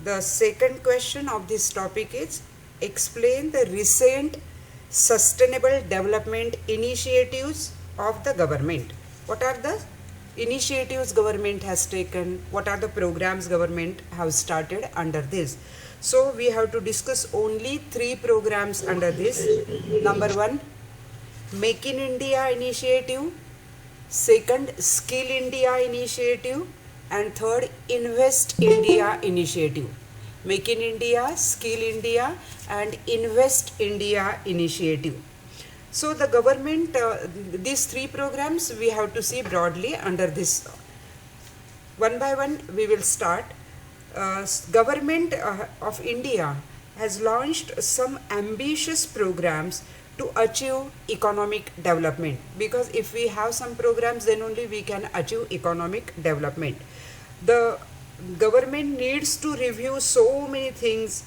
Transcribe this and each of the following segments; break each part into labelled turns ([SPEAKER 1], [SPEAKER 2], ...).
[SPEAKER 1] The second question of this topic is explain the recent sustainable development initiatives of the government. What are the initiatives government has taken? What are the programs government have started under this? So we have to discuss only 3 programs under this. Number 1, Make in India initiative. Second, Skill India initiative. And third, Invest India initiative. Make in India, Skill India and Invest India initiative. So the government, these 3 programs we have to see broadly under this. One by one we will start. Government of India has launched some ambitious programs to achieve economic development, because if we have some programs then only we can achieve economic development. The government needs to review so many things,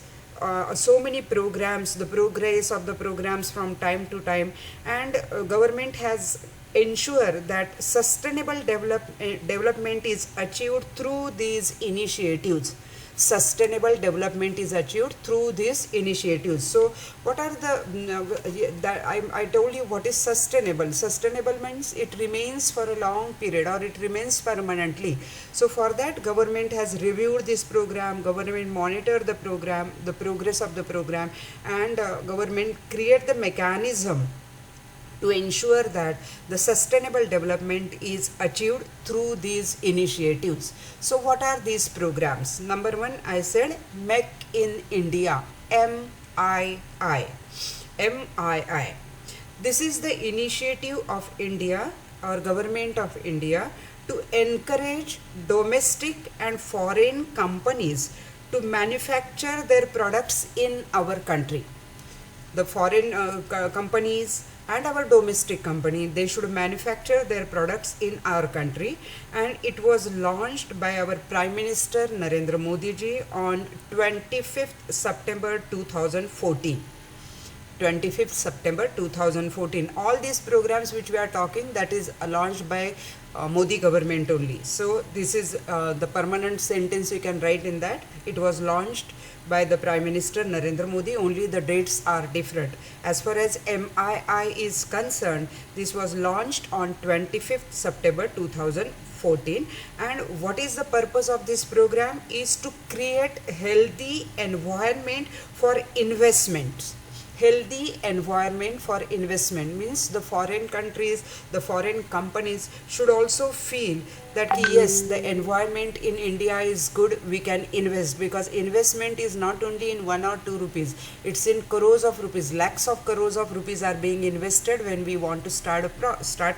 [SPEAKER 1] so many programs, the progress of the programs from time to time, and government has ensured that sustainable development is achieved through these initiatives. Sustainable development is achieved through these initiatives. So what are I told you what is sustainable. Sustainable means it remains for a long period or it remains permanently. So for that government has reviewed this program, government monitor the program, the progress of the program, and government create the mechanism to ensure that the sustainable development is achieved through these initiatives. So what are these programs? Number 1, I said Make in India, MII. MII. This is the initiative of India or government of India to encourage domestic and foreign companies to manufacture their products in our country. The foreign companies and our domestic company, they should manufacture their products in our country, and it was launched by our Prime Minister Narendra Modi ji on 25th September 2014. 25th September 2014. All these programs which we are talking, that is launched by Modi government only. So this is the permanent sentence you can write in that. It was launched by the Prime Minister Narendra Modi, only the dates are different. As far as MII is concerned, this was launched on 25th September 2014. And what is the purpose of this program is to create healthy environment for investments. Healthy environment for investment means the foreign countries, the foreign companies should also feel that yes, the environment in India is good, we can invest, because investment is not only in 1 or 2 rupees, it's in crores of rupees, lakhs of crores of rupees are being invested when we want to start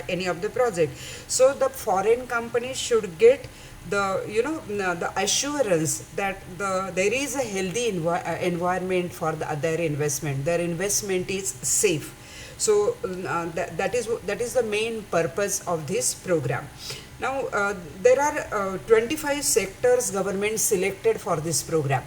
[SPEAKER 1] any of the project. So the foreign companies should get the assurance that there is a healthy environment for their investment. Their investment is safe. So that is the main purpose of this program. Now there are 25 sectors government selected for this program.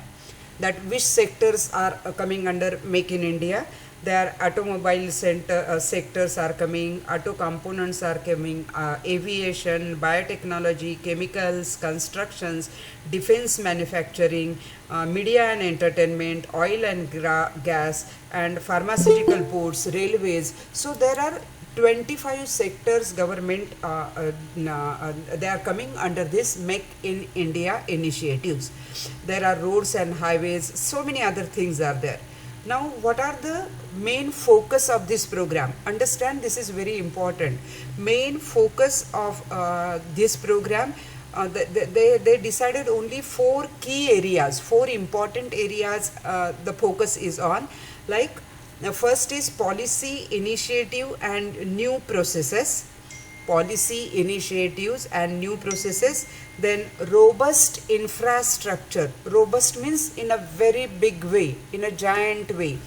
[SPEAKER 1] That which sectors are coming under Make in India. Their automobile sectors are coming, auto components are coming, aviation, biotechnology, chemicals, constructions, defense manufacturing, media and entertainment, oil and gas, and pharmaceutical ports, railways. So there are 25 sectors government they are coming under this Make in India initiatives. There are roads and highways, so many other things are there. Now what are the main focus of this program? Understand, this is very important. Main focus of this program, they decided only 4 key areas, 4 important areas the focus is on. Like first is policy initiative and new processes. Policy initiatives and new processes. Then robust infrastructure. Robust means in a very big way, in a giant way,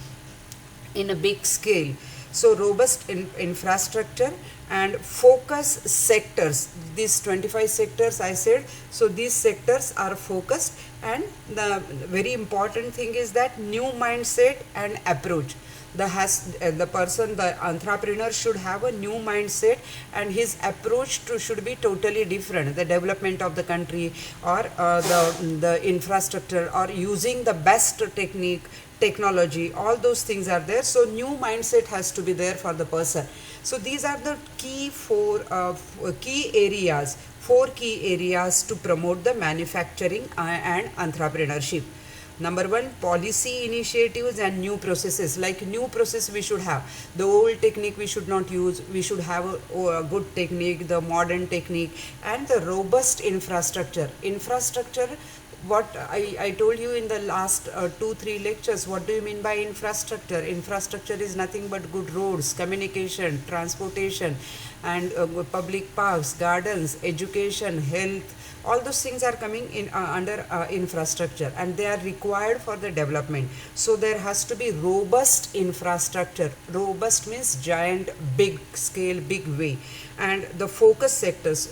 [SPEAKER 1] in a big scale. So robust infrastructure and focus sectors. These 25 sectors I said, so these sectors are focused, and the very important thing is that new mindset and approach. the entrepreneur should have a new mindset, and his approach to should be totally different. The development of the country, or the infrastructure, or using the best technology, all those things are there. So new mindset has to be there for the person. So these are the four key areas to promote the manufacturing and entrepreneurship. Number one, policy initiatives and new processes. Like new process we should have. The old technique we should not use. We should have a good technique, the modern technique, and the robust infrastructure. Infrastructure, what I told you in the last 2-3 lectures, what do you mean by infrastructure? Infrastructure is nothing but good roads, communication, transportation, and public parks, gardens, education, health. All those things are coming in under infrastructure, and they are required for the development. So there has to be robust infrastructure. Robust means giant, big scale, big way. And the focus sectors,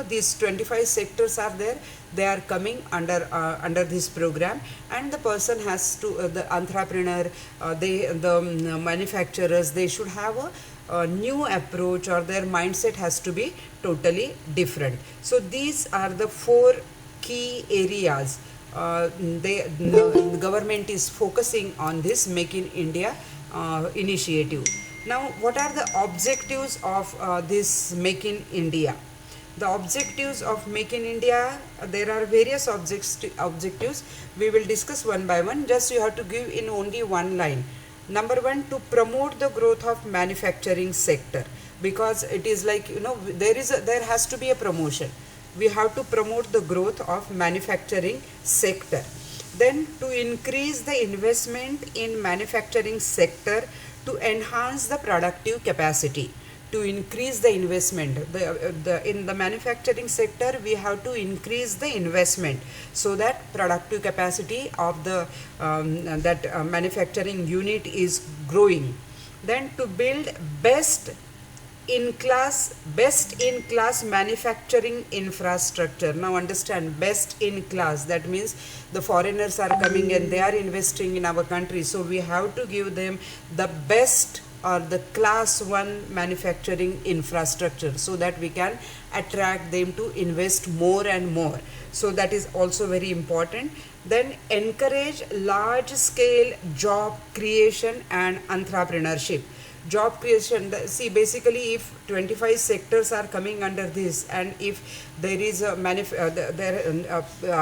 [SPEAKER 1] these 25 sectors are there. They are coming under this program, and the person has to the entrepreneur, the manufacturers, they should have a new approach, or their mindset has to be totally different. So these are the four key areas the government is focusing on this Make in India initiative. Now, what are the objectives of this Make in India? The objectives of Make in India, there are various objectives. We will discuss one by one. Just you have to give in only one line. Number one, to promote the growth of manufacturing sector, because it is like, there has to be a promotion. We have to promote the growth of manufacturing sector. Then to increase the investment in manufacturing sector to enhance the productive capacity. To increase the investment in the manufacturing sector, we have to increase the investment so that productive capacity of the manufacturing unit is growing. Then to build best in class manufacturing infrastructure. Now understand, best in class, that means the foreigners are coming and they are investing in our country, so we have to give them the best or the class 1 manufacturing infrastructure, so that we can attract them to invest more and more. So that is also very important. Then encourage large scale job creation and entrepreneurship. Job creation, see, basically if 25 sectors are coming under this, and if there is a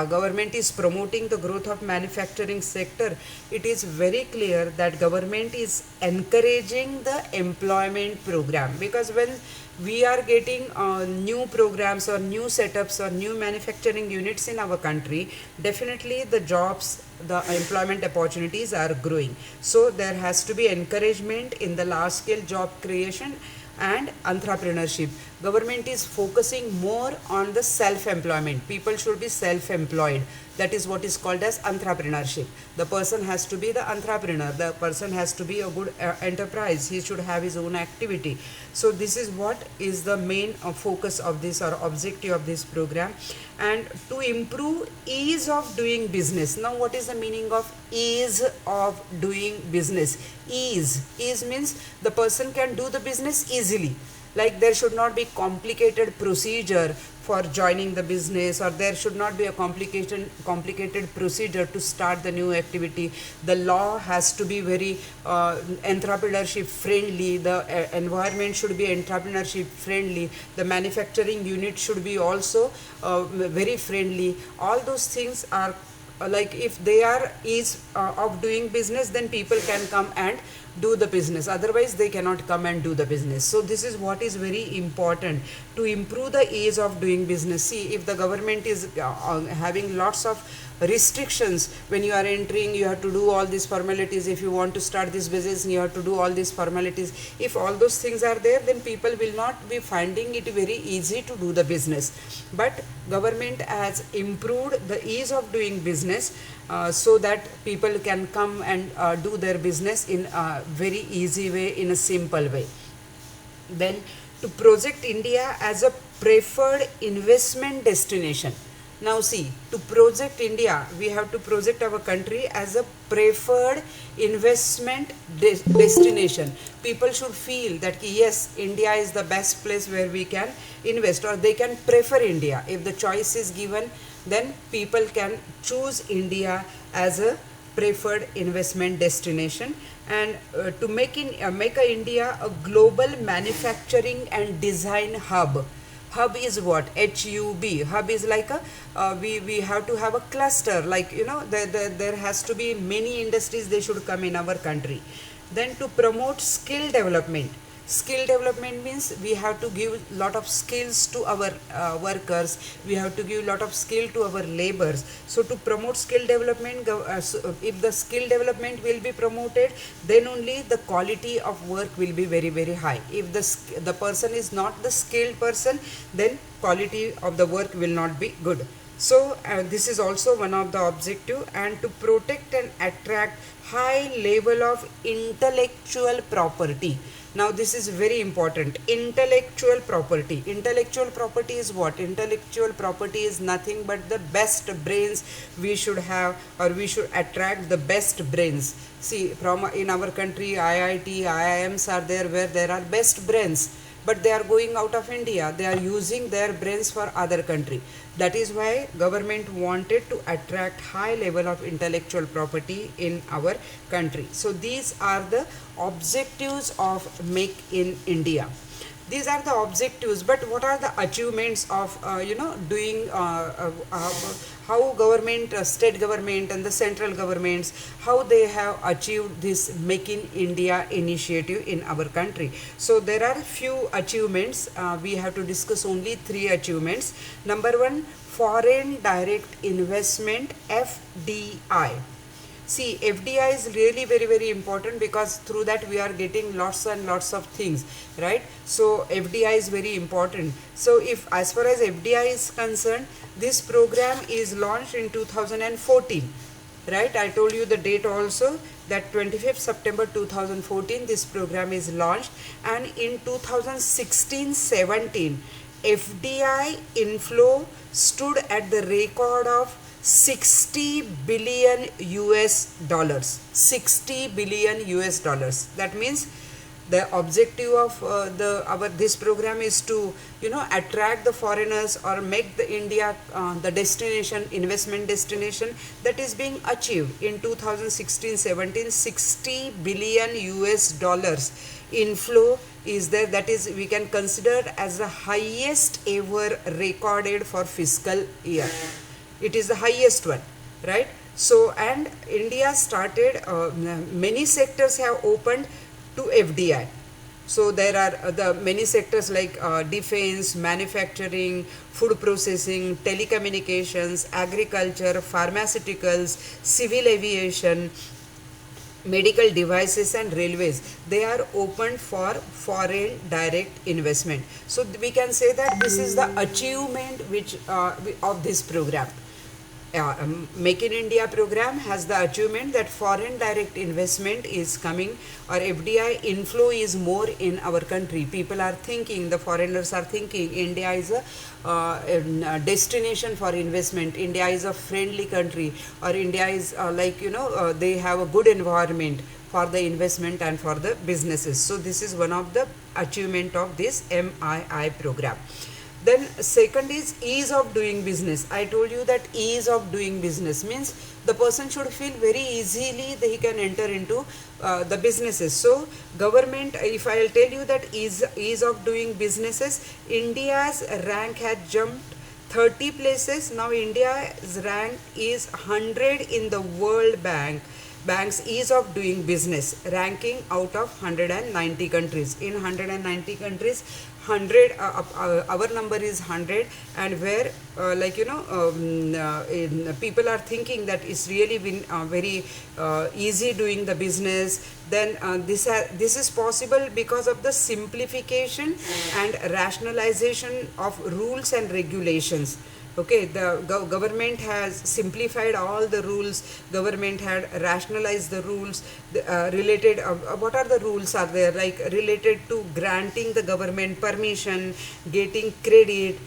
[SPEAKER 1] government is promoting the growth of manufacturing sector, it is very clear that government is encouraging the employment program. Because when we are getting new programs or new setups or new manufacturing units in our country, definitely the jobs, the employment opportunities are growing. So there has to be encouragement in the large scale job creation and entrepreneurship. Government is focusing more on the self-employment. People should be self-employed. That is what is called as entrepreneurship. The person has to be the entrepreneur. The person has to be a good enterprise. He should have his own activity. So this is what is the main focus of this or objective of this program. And to improve ease of doing business. Now what is the meaning of ease of doing business? Ease means the person can do the business easily. Like there should not be complicated procedure for joining the business, or there should not be a complicated procedure to start the new activity. The law has to be very entrepreneurship friendly. The environment should be entrepreneurship friendly. The manufacturing unit should be also very friendly. All those things are like, if they are ease of doing business, then people can come and do the business. Otherwise they cannot come and do the business. So this is what is very important, to improve the ease of doing business. See, if the government is having lots of restrictions, when you are entering you have to do all these formalities, if you want to start this business you have to do all these formalities, if all those things are there, then people will not be finding it very easy to do the business. But government has improved the ease of doing business so that people can come and do their business in a very easy way, in a simple way. Then to project India as a preferred investment destination. Now see, to project India, we have to project our country as a preferred investment destination. People should feel that yes, India is the best place where we can invest, or they can prefer India. If the choice is given, then people can choose India as a preferred investment destination. And to make India a global manufacturing and design hub. Hub is what? HUB. Hub is like a we have to have a cluster, like there has to be many industries, they should come in our country. Then to promote skill development. Skill development means we have to give lot of skills to our workers, we have to give lot of skill to our laborers. So to promote skill development, if the skill development will be promoted, then only the quality of work will be very, very high. If the person is not the skilled person, then quality of the work will not be good. So this is also one of the objective. And to protect and attract high level of intellectual property. Now this is very important. Intellectual property. Intellectual property is what? Intellectual property is nothing but the best brains we should have, or we should attract the best brains. See, from in our country, IIT, IIMs are there where there are best brains, but they are going out of India. They are using their brains for other country. That is why government wanted to attract high level of intellectual property in our country. So these are the objectives of Make in India. These are the objectives, but what are the achievements of doing how government, state government and the central governments, how they have achieved this Make in India initiative in our country. So there are few achievements. We have to discuss only 3 achievements. Number 1, foreign direct investment, FDI. See, FDI is really very, very important, because through that we are getting lots and lots of things, right? So FDI is very important. So if as far as FDI is concerned, this program is launched in 2014, right? I told you the date also, that 25th September 2014 this program is launched. And in 2016-17 FDI inflow stood at the record of 60 billion US dollars. 60 billion US dollars. That means the objective of this program is to attract the foreigners, or make the India the destination, investment destination. That is being achieved in 2016-17. 60 billion US dollars inflow is there. That is, we can consider as the highest ever recorded for fiscal year. It is the highest one, right? So, and India started, many sectors have opened to FDI. So there are the many sectors like defense, manufacturing, food processing, telecommunications, agriculture, pharmaceuticals, civil aviation, medical devices and railways. They are open for foreign direct investment. So we can say that this is the achievement which of this program. Make in India program has the achievement that foreign direct investment is coming, or FDI inflow is more in our country. People are thinking, the foreigners are thinking, India is a destination for investment. India is a friendly country, or India is they have a good environment for the investment and for the businesses. So this is one of the achievement of this MII program. Then second is ease of doing business. I told you that ease of doing business means the person should feel very easily that he can enter into the businesses. So government, if I will tell you that ease of doing businesses, India's rank has jumped 30 places. Now India's rank is 100 in the World Bank's ease of doing business ranking out of 190 countries. In 190 countries, 100 our number is 100, and where people are thinking that it's really been very easy doing the business. Then this is possible because of the simplification and rationalization of rules and regulations. Okay, the government has simplified all the rules. Government had rationalized the rules related. What are the rules are there? Like related to granting the government permission, getting credit,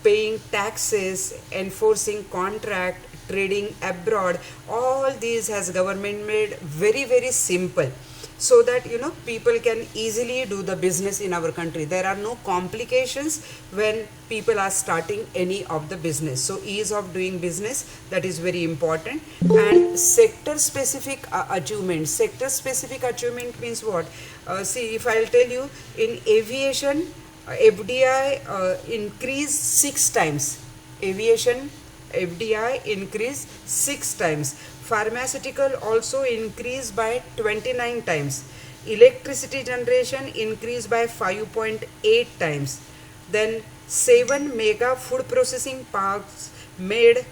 [SPEAKER 1] paying taxes, enforcing contract, trading abroad, all these has government made very, very simple, so that people can easily do the business in our country. There are no complications when people are starting any of the business. So ease of doing business, that is very important. And sector specific achievement. Sector specific achievement means what? See, if I'll tell you, in aviation, FDI increased 6 times. Aviation FDI increased 6 times. Pharmaceutical also increased by 29 times. Electricity generation increased by 5.8 times. Then 7 mega food processing parks made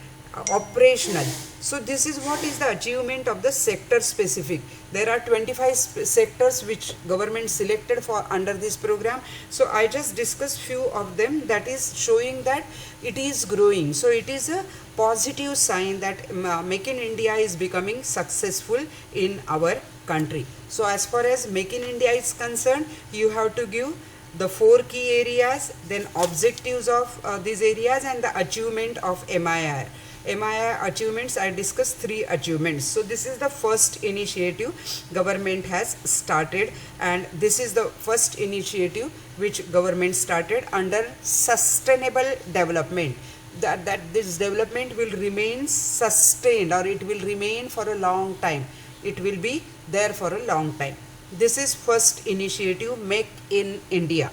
[SPEAKER 1] operational. So this is what is the achievement of the sector specific. There are 25 sectors which government selected for under this program. So I just discussed few of them, that is showing that it is growing. So it is a positive sign that Make in India is becoming successful in our country. So as far as Make in India is concerned, you have to give the 4 key areas, then objectives of these areas, and the achievement of MIR. MIR achievements, I discussed 3 achievements. So this is the first initiative government has started, and this is the first initiative which government started under sustainable development. That this development will remain sustained, or it will remain for a long time. It will be there for a long time. This is first initiative, Make in India.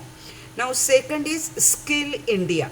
[SPEAKER 1] Now second is Skill India.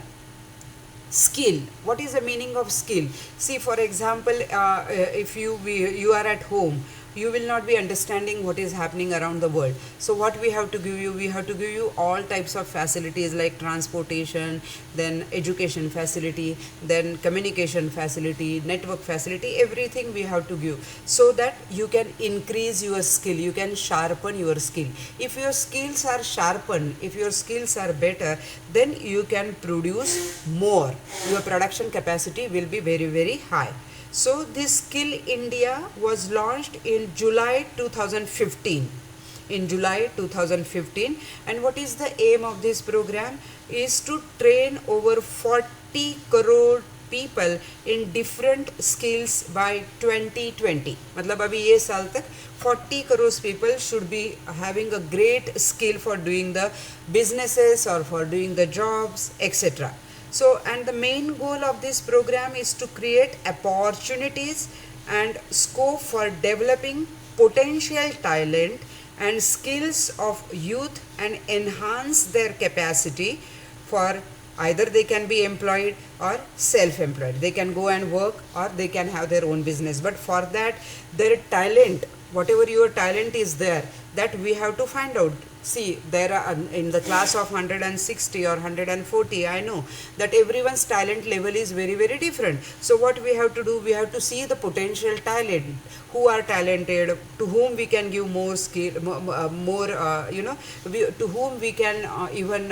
[SPEAKER 1] Skill. What is the meaning of skill? See, for example, if you are at home, you will not be understanding what is happening around the world. So what we have to give you? We have to give you all types of facilities like transportation, then education facility, then communication facility, network facility, everything we have to give, so that you can increase your skill, you can sharpen your skill. If your skills are sharpened, if your skills are better, then you can produce more. Your production capacity will be very, very high. So this Skill India was launched in July 2015. In July 2015, and what is the aim of this program? Is to train over 40 crore people in different skills by 2020. मतलब अभी ये साल तक 40 crore people should be having a great skill for doing the businesses or for doing the jobs, etc. So, and the main goal of this program is to create opportunities and scope for developing potential talent and skills of youth and enhance their capacity for either they can be employed or self-employed. They can go and work or they can have their own business. But for that, their talent, whatever your talent is there, that we have to find out. See, there are in the class of 160 or 140, I know that everyone's talent level is very, very different. So what we have to do, we have to see the potential talent, who are talented, to whom we can give more skill, to whom we can even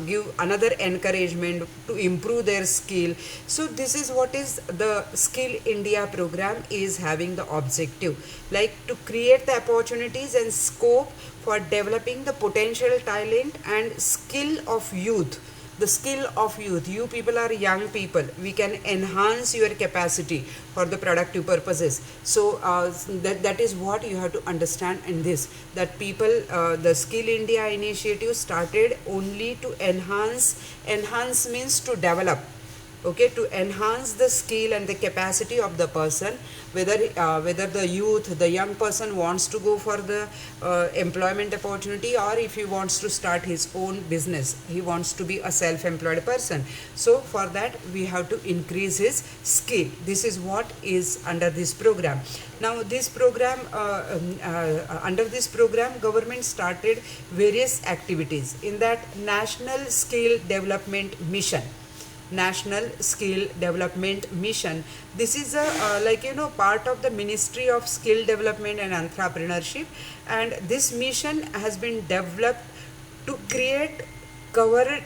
[SPEAKER 1] give another encouragement to improve their skill. So this is what is the Skill India program is having the objective, like to create the opportunities and scope for developing the potential talent and skill of youth. The skill of youth, you people are young people, we can enhance your capacity for the productive purposes. So that is what you have to understand in this, that people, the Skill India initiative started only to enhance means to develop, okay, to enhance the skill and the capacity of the person, whether the youth, the young person wants to go for the employment opportunity, or if he wants to start his own business, he wants to be a self-employed person. So for that we have to increase his skill. This is what is under this program. Now this program, under this program, government started various activities. In that, National Skill Development Mission. National Skill Development Mission. This is a part of the Ministry of Skill Development and Entrepreneurship, and this mission has been developed to create covering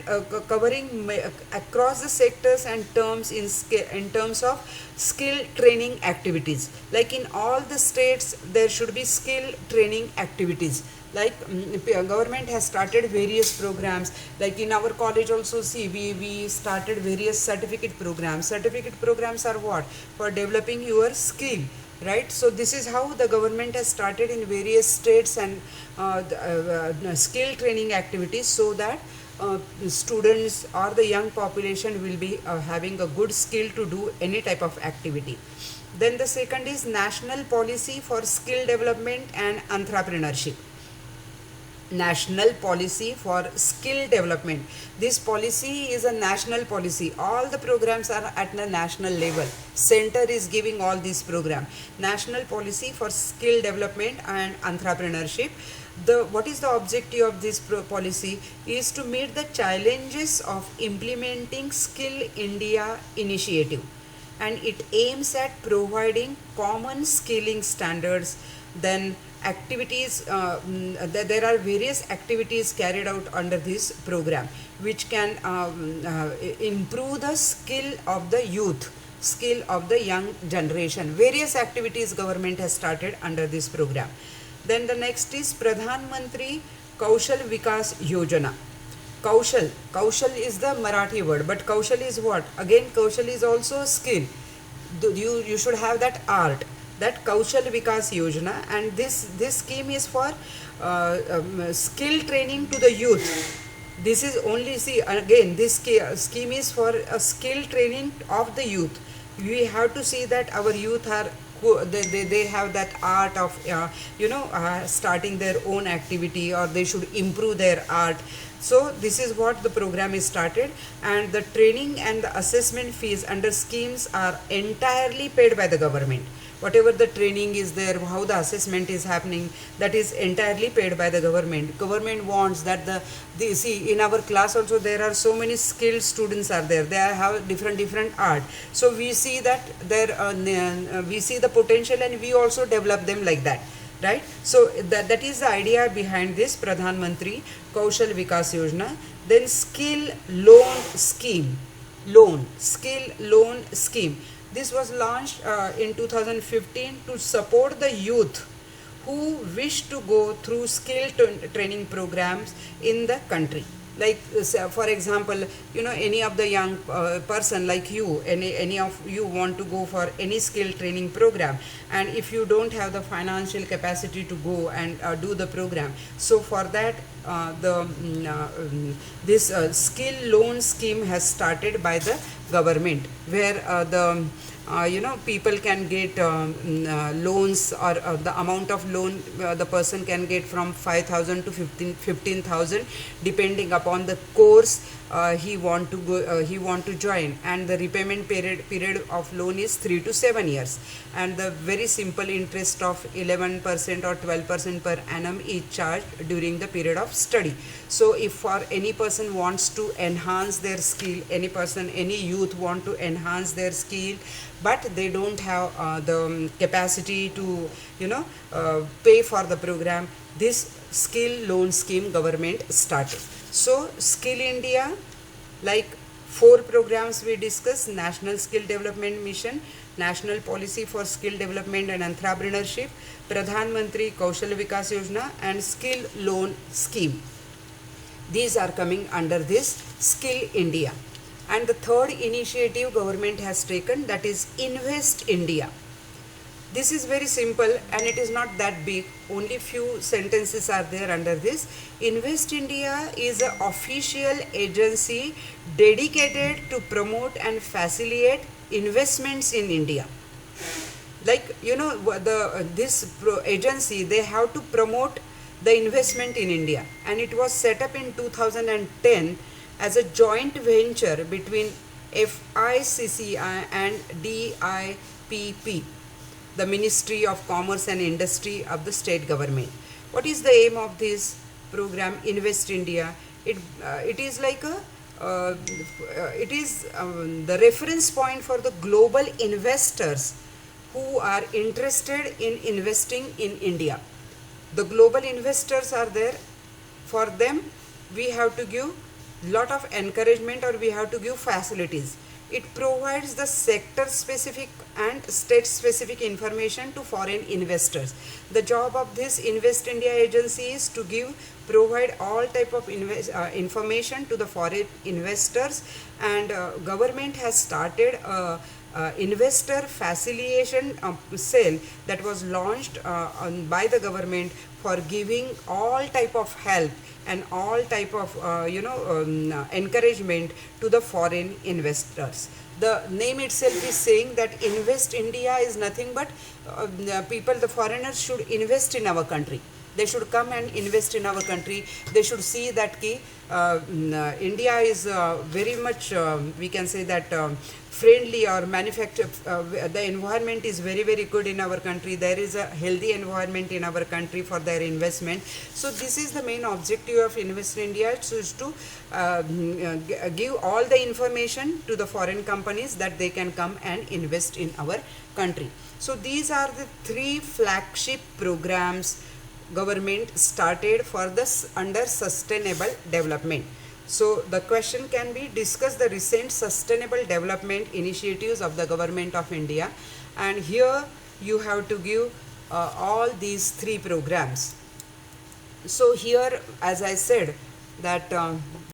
[SPEAKER 1] across the sectors and terms in terms of skill training activities. Like in all the states, there should be skill training activities. Like government has started various programs, like in our college also, see, we started various certificate programs are what, for developing your skill, right? So this is how the government has started in various states, and skill training activities, so that students or the young population will be having a good skill to do any type of activity. Then the second is national policy for skill development and entrepreneurship. National policy for skill development. This policy is a national policy. All the programs are at the national level. Center is giving all these programs. National policy for skill development and entrepreneurship. What is the objective of this policy is to meet the challenges of implementing Skill India initiative, and it aims at providing common skilling standards. Then activities, there are various activities carried out under this program, which can improve the skill of the youth, skill of the young generation. Various activities government has started under this program. Then the next is Pradhan Mantri Kaushal Vikas Yojana. Kaushal is the Marathi word, but Kaushal is what? Again, Kaushal is also a skill. You should have that art, that Kaushal Vikas Yojana, and this scheme is for skill training to the youth. This is only, see, again, this scheme is for a skill training of the youth. We have to see that our youth are, they have that art of starting their own activity, or they should improve their art. So this is what the program is started, and the training and the assessment fees under schemes are entirely paid by the government. Whatever the training is there, how the assessment is happening, that is entirely paid by the government. Government wants that see, in our class also there are so many skilled students are there. They have different art. So we see that we see the potential, and we also develop them like that. Right? So that is the idea behind this Pradhan Mantri Kaushal Vikas Yojana. Then skill loan scheme. Skill loan scheme. This was launched in 2015 to support the youth who wish to go through skill training programs in the country. Like for example, any of the young person like you, any of you want to go for any skill training program, and if you don't have the financial capacity to go and do the program, so for that this skill loan scheme has started by the government, where people can get loans, or the amount of loan the person can get from 5,000 to 15,000 depending upon the course he want to join, and the repayment period of loan is 3 to 7 years, and the very simple interest of 11% or 12% per annum is charged during the period of study. So if for any person wants to enhance their skill, any youth want to enhance their skill, but they don't have the capacity to pay for the program, this skill loan scheme government started. So Skill India, like 4 programs we discussed: National Skill Development Mission, National Policy for Skill Development and Entrepreneurship, Pradhan Mantri Kaushal Vikas Yojana, and Skill Loan Scheme. These are coming under this Skill India. And the third initiative government has taken, that is Invest India. This is very simple, and it is not that big. Only few sentences are there under this. Invest India is an official agency dedicated to promote and facilitate investments in India. Like this agency, they have to promote the investment in India, and it was set up in 2010 as a joint venture between FICCI and DIPP, the Ministry of Commerce and Industry of the state government. What is the aim of this program, Invest India? It is like the reference point for the global investors who are interested in investing in India. The global investors are there. For them, we have to give lot of encouragement, or we have to give facilities. It provides the sector specific and state specific information to foreign investors. The job of this Invest India agency is to provide all type of information to the foreign investors, and government has started investor facilitation cell that was launched by the government for giving all type of help and all type of encouragement to the foreign investors. The name itself is saying that Invest India is nothing but the foreigners should invest in our country. They should come and invest in our country. They should see that India is very much, we can say that friendly, or the environment is very, very good in our country. There is a healthy environment in our country for their investment. So this is the main objective of Invest India, so is to give all the information to the foreign companies that they can come and invest in our country. So these are the 3 flagship programs government started for this under sustainable development. So the question can be, discuss the recent sustainable development initiatives of the government of India, and here you have to give all these 3 programs. So here, as I said, that